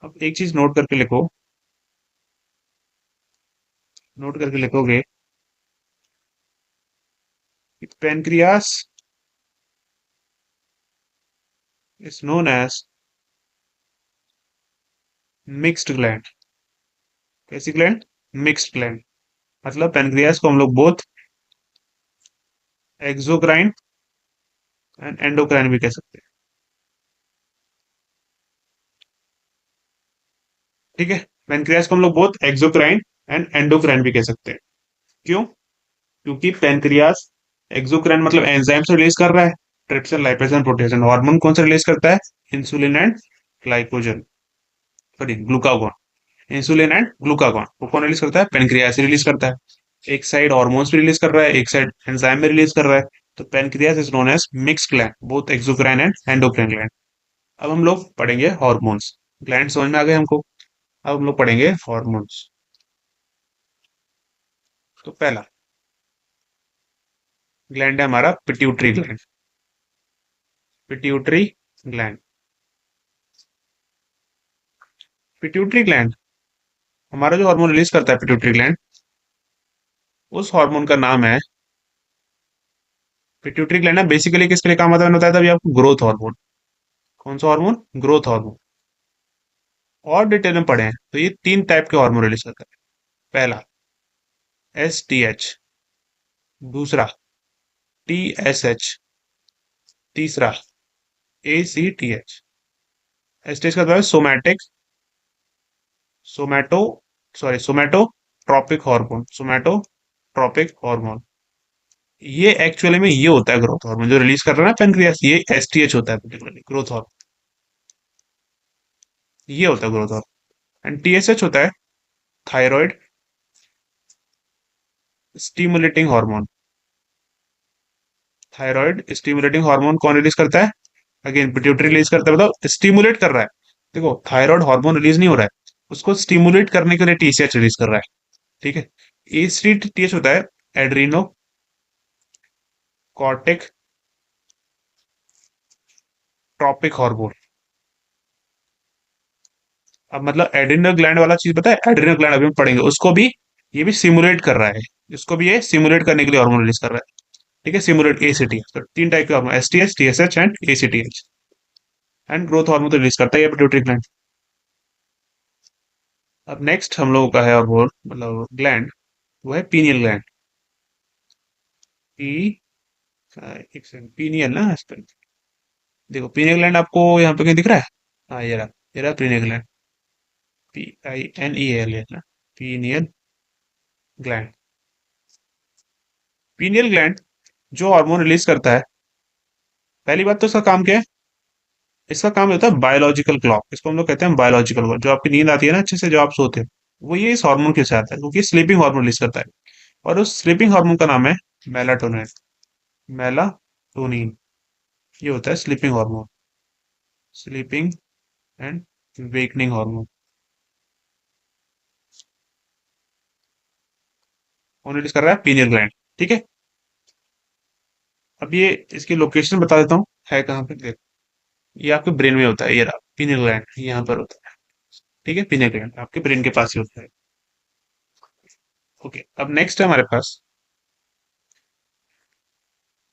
अब एक चीज नोट करके लिखो, नोट करके लिखोगे कि pancreas is known as mixed gland. कैसी ग्लैंड? Mixed gland. मतलब पेनक्रियास को हम लोग बोथ एक्सोक्राइन एंड एंडोक्राइन भी कह सकते हैं। ठीक है, पेनक्रियास को हम लोग बोथ एक्सोक्राइन एंड एंडोक्राइन भी कह सकते हैं। क्यों? क्योंकि पेनक्रियास एक्सोक्राइन मतलब एंजाइम से रिलीज कर रहा है ट्रिप्सिन लाइपेज प्रोटीज। हार्मोन कौन सा रिलीज करता है? Insulin and glycogen, sorry glucagon. Insulin and glucagon वो कौन रिलीज करता है? पेनक्रियास से रिलीज करता है। एक साइड हार्मोन्स भी रिलीज कर रहा है, एक साइड एंजाइम में रिलीज कर रहा है। तो pancreas is known as mix gland, both exocrine and endocrine gland. अब हम लोग पढ़ेंगे हॉर्मोन्स। ग्लैंड समझ में आ गए हमको। अब हम लोग पढ़ेंगे हॉर्मोन्स। तो पहला ग्लैंड है हमारा pituitary gland. Pituitary gland, pituitary gland हमारा जो हार्मोन रिलीज करता है पिट्यूटरी ग्लैंड, उस हार्मोन का नाम है पिट्यूटरी ग्लैंड। है बेसिकली किसके लिए काम आता है, मैंने बताया था अभी आपको, ग्रोथ हार्मोन। कौन सा हार्मोन? Growth hormone. और डिटेल में पढ़े हैं तो ये तीन टाइप के हार्मोन रिलीज करता है। पहला STH, दूसरा TSH, तीसरा ACTH। STH का मतलब है somatic, somato, sorry somatotropic hormone, somatotropic hormone. ये एक्चुअली में ये होता है ग्रोथ हार्मोन जो रिलीज कर रहा है ना पेनक्रियास, ये STH होता है पर्टिकुलरली ग्रोथ हार्मोन। ये होता है ग्रोथ हार्मोन। एंड TSH होता है thyroid stimulating hormone. Thyroid stimulating hormone कौन रिलीज करता है? अगेन पिट्यूटरी रिलीज करता है, मतलब स्टिमुलेट कर रहा है। देखो थायराइड हार्मोन रिलीज नहीं हो रहा है, उसको स्टिमुलेट करने के लिए TSH रिलीज कर रहा है। ठीक है। ACTH होता है एड्रीनो कॉर्टिक ट्रॉपिक हार्मोन। अब मतलब एड्रीनल ग्लैंड वाला चीज पता है, एड्रीनल ग्लैंड अभी हम पढ़ेंगे उसको भी, ये भी सिमुलेट कर रहा है। इसको भी ये सिमुलेट करने के लिए हार्मोन रिलीज कर रहा है। ठीक है, सिमुलेट ACTH। तो तीन टाइप के hormone STH TSH and ACTH। And growth hormone तो रिलीज करता है ये पिट्यूटरी ग्लैंड। अब नेक्स्ट हम लोगों का है हार्मोन मतलब ग्लैंड, वो है पीनियल ग्लैंड। पी एक सेकंड, पीनियल ना इस पे। देखो पीनियल ग्लैंड आपको यहाँ पे कहीं दिख रहा है? हाँ ये रहा पीनियल ग्लैंड। PINEAL है ना, पीनियल ग्लैंड। पीनियल ग्लैंड जो हार्मोन रिलीज करता है, पहली बात तो इसका काम क्या है? इसका काम होता है बायोलॉजिकल क्लॉक। इसको हम लोग कहते हैं बायोलॉजिकल क्लॉक। जो आपकी नींद आती है ना अच्छे से, जो आप सोते हैं, वो ये इस हार्मोन के साथ है, क्योंकि स्लीपिंग हार्मोन रिलीज करता है। और उस स्लीपिंग हार्मोन का नाम है मेलाटोनिन। मेलाटोनिन ये होता है sleeping hormone, sleeping and wakening hormone. कौन रिलीज कर रहा है? Pineal gland. ठीक है। अब ये इसकी लोकेशन बता देता हूँ, है कहाँ पे देख। ये आपके ब्रेन में होता है, ये रहा पीनियल ग्लैंड यहाँ पर होता है। ठीक है, पीनियल ग्लैंड आपके ब्रेन के पास ही होता है। ओके, अब नेक्स्ट है हमारे पास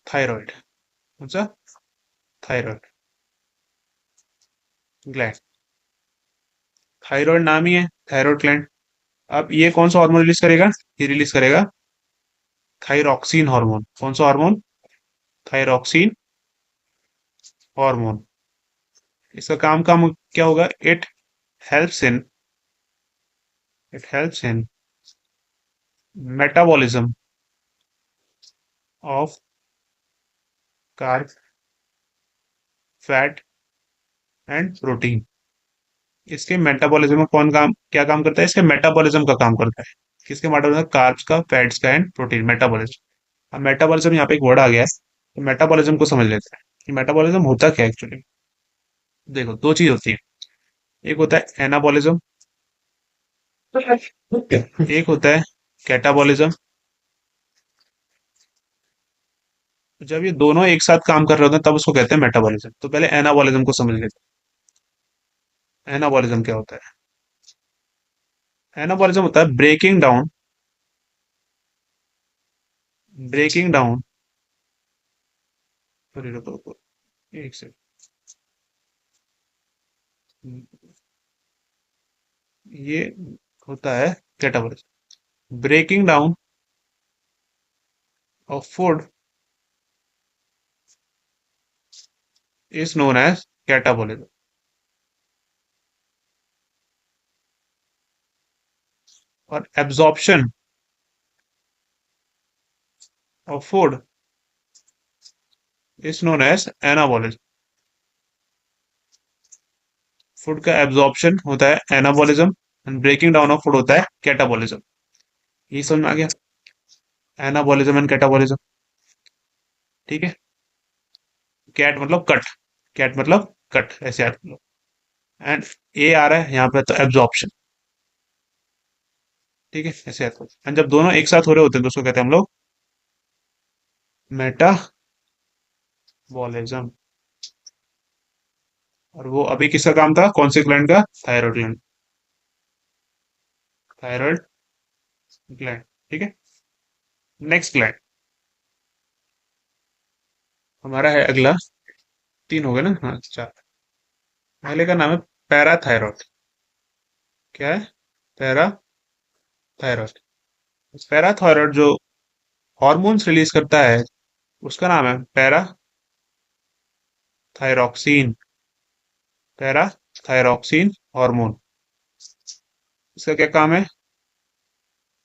थायराइड। कौन सा? Thyroid gland. थायराइड नाम ही है थायराइड ग्लैंड। अब ये कौन सा हार्मोन रिलीज करेगा? ये रिलीज करेगा थायरॉक्सिन हार्मोन। कौन सा हार्मोन? Thyroxine hormone. इसका काम काम क्या होगा? Helps in it helps in metabolism of carb, fat and protein. इसके मेटाबॉलिज्म में कौन काम क्या काम करता है? इसके मेटाबॉलिज्म का काम करता है। किसके मेटाबॉलिज्म? कार्ब्स का, फैट्स का एंड प्रोटीन मेटाबॉलिज्म। अब मेटाबॉलिज्म यहाँ पे एक वर्ड आ गया है, तो मेटाबॉलिज्म को समझ लेते हैं कि मेटाबॉलिज्म होता क्या एक्चुअली। देखो दो चीज होती है, एक होता है एनाबॉलिज्म, एक होता है कैटाबॉलिज्म। जब ये दोनों एक साथ काम कर रहे होते हैं तब उसको कहते हैं मेटाबॉलिज्म। तो पहले एनाबॉलिज्म को समझ लेते एनाबॉलिज्म क्या होता है? एनाबॉलिज्म होता है ब्रेकिंग डाउन। सॉरी, रुको रुको, एक सेकंड। ये होता है catabolism. Breaking down of food is known as catabolism. और absorption of food is known as anabolism. Food का एब्जॉर्प्शन होता है anabolism, and breaking down of food होता है कैटाबॉलिज्म। ये समझ में आ गया? Anabolism and catabolism. ठीक है। कैट मतलब कट, कैट मतलब कट, ऐसे याद कर लो। एंड ए आ रहा है यहाँ पे तो एब्जॉर्प्शन। ठीक है, ऐसे याद करो। एंड जब दोनों एक साथ हो रहे होते हैं तो उसको कहते हैं हम लोग मेटाबॉलिज्म। और वो अभी किसका काम था, कौन से ग्लैंड का? Thyroid gland. Thyroid gland. ठीक है। नेक्स्ट ग्लैंड हमारा है अगला। तीन हो गए ना? हाँ, चार। पहले का नाम है पैराथायरॉयड। क्या है? पैराथायरॉयड। पैराथायरॉयड जो हॉर्मोन्स रिलीज करता है उसका नाम है पैराथायरॉक्सिन। पैराथायरॉक्सिन हार्मोन। इसका क्या काम है?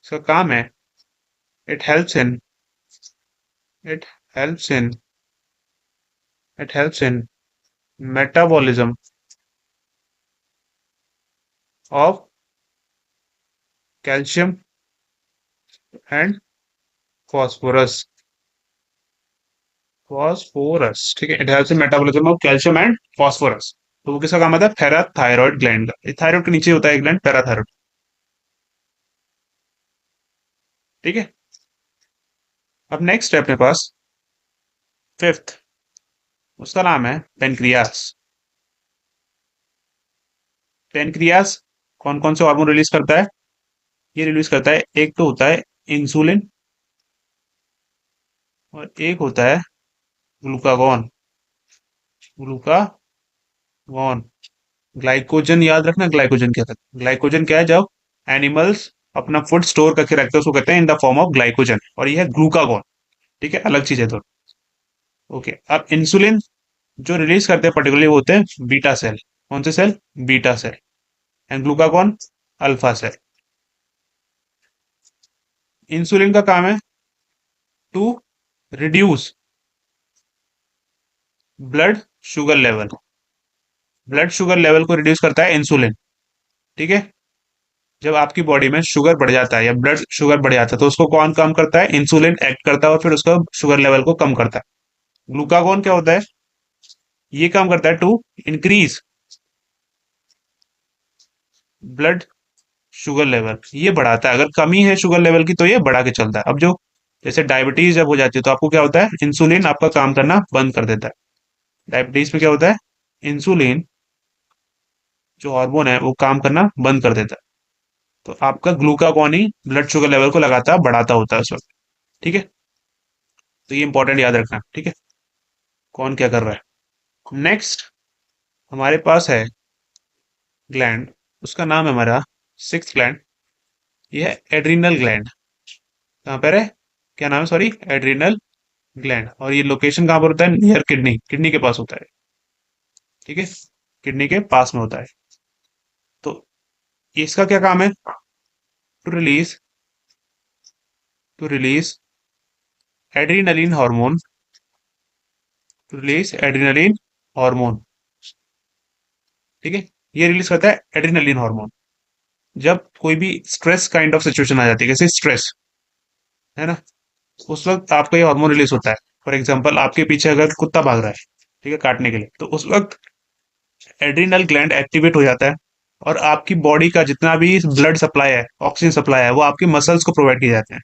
इसका काम है, it helps in it helps in it helps in metabolism of calcium and phosphorus. Phosphorus, ठीक है। It helps in metabolism of calcium and phosphorus. तो वो किसका काम आता है? पैराथायरॉयड ग्लैंड का। थायराइड के नीचे होता है एक ग्लैंड, पैराथायरॉयड। ठीक है। अब नेक्स्ट है अपने पास फिफ्थ। उसका नाम है पेनक्रियास। पेनक्रियास कौन कौन से हार्मोन रिलीज करता है? ये रिलीज करता है, एक तो होता है इंसुलिन, और एक होता है ग्लूकागॉन। ग्लूकागॉन। ग्लाइकोजन याद रखना, ग्लाइकोजन क्या था? ग्लाइकोजन क्या है? जब एनिमल्स अपना फूड स्टोर करके रखते हैं उसको कहते हैं in the form of glycogen, और ये है ग्लूकागॉन। ठीक है, अलग चीज है तो। ओके, अब इंसुलिन जो रिलीज करते हैं पर्टिकुलरली वो होते हैं बीटा सेल। कौन से cell? Beta cell. And glucagon alpha cell. Insulin का काम है to reduce blood sugar level. Blood sugar level को रिड्यूस करता है इंसुलिन। ठीक है। जब आपकी बॉडी में शुगर बढ़ जाता है या ब्लड शुगर बढ़ जाता है तो उसको कौन कम करता है? इंसुलिन एक्ट करता है और फिर उसका शुगर लेवल को कम करता है। ग्लूकागॉन क्या होता है? ये काम करता है to increase blood sugar level. ये बढ़ाता है, अगर कमी है शुगर लेवल की तो ये बढ़ा के चलता है। अब जो जैसे डायबिटीज जब हो जाती है तो आपको क्या होता है? इंसुलिन आपका काम करना बंद कर देता है। डायबिटीज में क्या होता है? इंसुलिन जो हार्मोन है वो काम करना बंद कर देता है। तो आपका ग्लूकागॉन ही ब्लड शुगर लेवल को लगातार बढ़ाता होता है उस वक्त। ठीक है। तो ये इंपॉर्टेंट याद रखना। ठीक है, कौन क्या कर रहा है। नेक्स्ट हमारे पास है ग्लैंड। उसका नाम है हमारा सिक्स ग्लैंड। ये है एड्रिनल ग्लैंड। कहाँ पर है? क्या नाम है? Sorry, adrenal gland. और ये लोकेशन कहाँ पर होता है? Near kidney. किडनी के पास होता है। ठीक है, किडनी के पास में होता है। तो इसका क्या काम है? To release to release adrenaline hormone. To release adrenaline hormone. ठीक है। ये रिलीज करता है एड्रीनलिन हार्मोन जब कोई भी स्ट्रेस काइंड ऑफ सिचुएशन आ जाती है, जैसे स्ट्रेस है ना, उस वक्त आपका ये हार्मोन रिलीज होता है। फॉर एग्जांपल, आपके पीछे अगर कुत्ता भाग रहा है, ठीक है, काटने के लिए, तो उस वक्त एड्रिनल ग्लैंड एक्टिवेट हो जाता है और आपकी बॉडी का जितना भी ब्लड सप्लाई है, ऑक्सीजन सप्लाई है, वो आपके मसल्स को प्रोवाइड किए जाते हैं।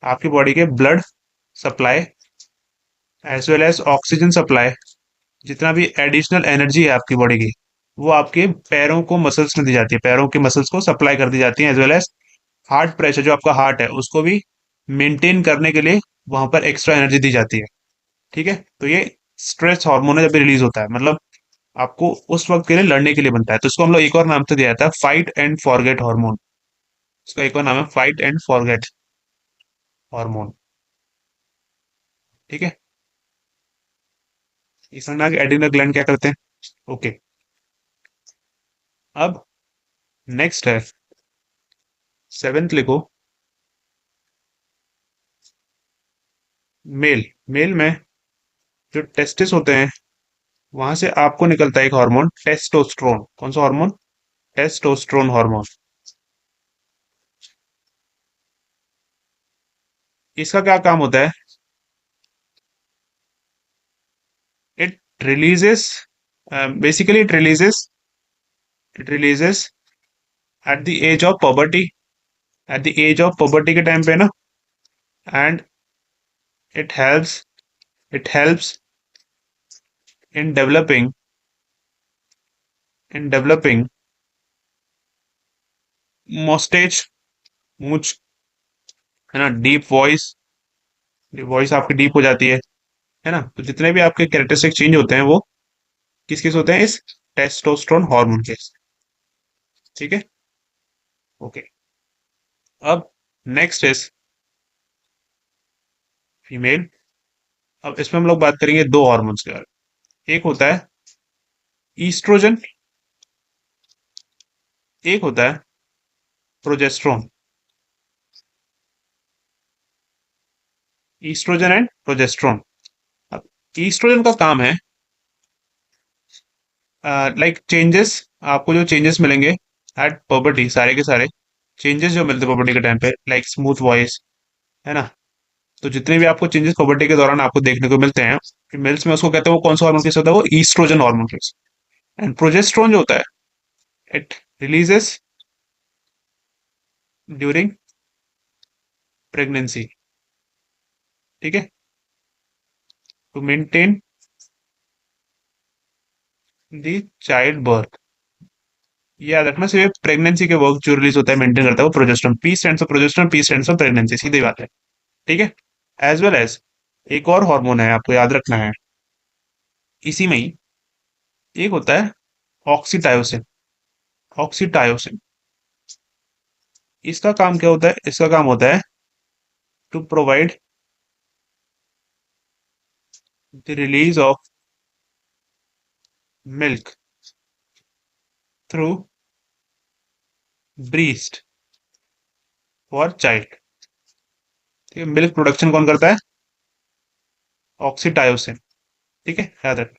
आपकी बॉडी के blood supply as well as oxygen supply, जितना भी एडिशनल एनर्जी है आपकी बॉडी की, वो आपके पैरों को मसल्स में दी जाती है, पैरों के मसल्स को सप्लाई कर दी जाती है, as well as heart pressure जो आपका हार्ट है उसको भी मेंटेन करने के लिए वहां पर एक्स्ट्रा एनर्जी दी जाती है। ठीक है, तो ये स्ट्रेस हार्मोन है, जब रिलीज होता है मतलब आपको उस वक्त के लिए लड़ने के लिए बनता है, तो इसको हम लोग एक और नाम से दिया जाता है फाइट एंड फॉरगेट हार्मोन। इसका एक और नाम है फाइट एंड फॉरगेट हार्मोन। ठीक है, इस समझ में आ गया एड्रिनल ग्लैंड क्या करते हैं। ओके, अब नेक्स्ट है सेवेंथ लिखो, मेल। मेल में जो टेस्टिस होते हैं वहां से आपको निकलता है एक हार्मोन टेस्टोस्टेरोन। कौन सा हार्मोन? Testosterone hormone. इसका क्या काम होता है? It releases, basically it releases at the age of puberty, at the age of puberty के टाइम पे ना। And it helps, it helps in developing, in developing moustache, मूंछ, है ना, डीप वॉइस, वॉइस आपकी डीप हो जाती है ना। तो जितने भी आपके कैरेक्टरिस्टिक चेंज होते हैं वो किस किस होते हैं? इस टेस्टोस्टेरोन हार्मोन के। ठीक है, ओके। अब नेक्स्ट इज फीमेल। अब इसमें हम लोग बात करेंगे दो हार्मोन्स के बारे में। एक होता है ईस्ट्रोजन, एक होता है प्रोजेस्ट्रॉन। Estrogen and progesterone. अब ईस्ट्रोजन का काम है लाइक चेंजेस, आपको जो चेंजेस मिलेंगे एट पबर्टी, सारे के सारे चेंजेस जो मिलते हैं पबर्टी के टाइम पे, लाइक स्मूथ वॉइस, है ना। तो जितने भी आपको चेंजेस पबर्टी के दौरान आपको देखने को मिलते हैं फीमेल्स में, उसको कहते हैं वो कौन सा हार्मोन केस होता है? वो estrogen hormone case. And progesterone जो होता है इट रिलीजेस ड्यूरिंग प्रेगनेंसी। ठीक है, to maintain the child birth. ये याद रखना, सिर्फ प्रेगनेंसी के वक्त जो रिलीज होता है मेंटेन करता है वो progesterone. P stands for progesterone, P stands for pregnancy, सीधी बात है। ठीक है, एज वेल एज एक और हार्मोन है आपको याद रखना है इसी में ही, एक होता है ऑक्सीटायोसिन। ऑक्सीटायोसिन, इसका काम क्या होता है? इसका काम होता है to provide the release of milk through breast for child. ठीक है, मिल्क प्रोडक्शन कौन करता है? ऑक्सीटायोसिन। ठीक है, याद रख।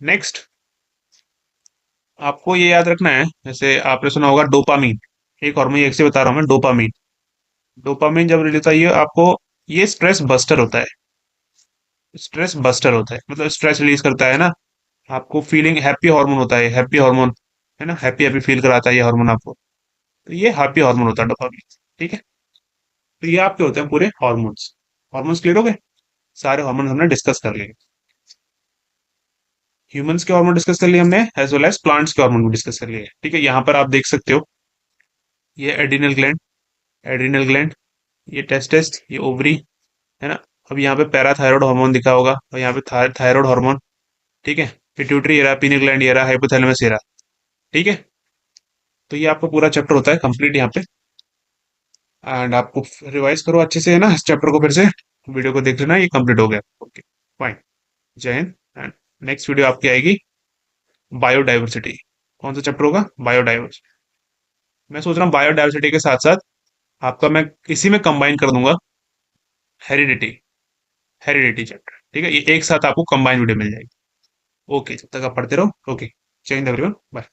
नेक्स्ट आपको ये याद रखना है, जैसे आपने सुना होगा डोपामीन, एक हार्मोन, एक से बता रहा हूं मैं, डोपामीन। डोपामिन जब रिलीज होता है ये आपको, ये स्ट्रेस बस्टर होता है। स्ट्रेस बस्टर होता है मतलब स्ट्रेस रिलीज करता है ना, आपको फीलिंग हैप्पी हार्मोन होता है, हैप्पी हार्मोन, है ना, हैप्पी हैप्पी फील कराता है ये हार्मोन आपको। तो ये हैप्पी हार्मोन होता है डोपामिन। ठीक है, तो ये आपके होते हैं पूरे हार्मोन्स। हार्मोन्स क्लियर हो गए? सारे हार्मोन हमने डिस्कस कर लिए। ह्यूमंस के हार्मोन डिस्कस कर लिए हमने, एज वेल एज प्लांट्स के हार्मोन भी डिस्कस कर लिए। ठीक है, यहाँ पर आप देख सकते हो ये एड्रिनल ग्लैंड, एड्रिनल ग्लैंड, ये टेस्टिस, ये ओवरी, है ना। अब यहाँ पे पैराथायरॉयड हार्मोन दिखा होगा और यहाँ पे थायरॉयड हार्मोन। ठीक है, पिट्यूटरी ये रहा, पीनियल ग्लैंड ये रहा, हाइपोथैलेमस ये रहा। ठीक है, तो ये आपका पूरा चैप्टर होता है कंप्लीट यहाँ पे। एंड आपको रिवाइज करो अच्छे से, है ना, इस चैप्टर को फिर से वीडियो को देख लेना, ये कंप्लीट हो गया। ओके, फाइन, जय हिंद। एंड नेक्स्ट वीडियो आपकी आएगी बायोडाइवर्सिटी। कौन सा चैप्टर होगा? बायोडाइवर्सिटी। मैं सोच रहा हूँ बायोडाइवर्सिटी के साथ साथ आपका मैं इसी में कंबाइन कर दूंगा हेरिडिटी, हेरिडिटी चैप्टर। ठीक है, ये एक साथ आपको कंबाइन वीडियो मिल जाएगी। ओके, जब तक आप पढ़ते रहो। ओके, जय हिंद एवरीवन, बाय।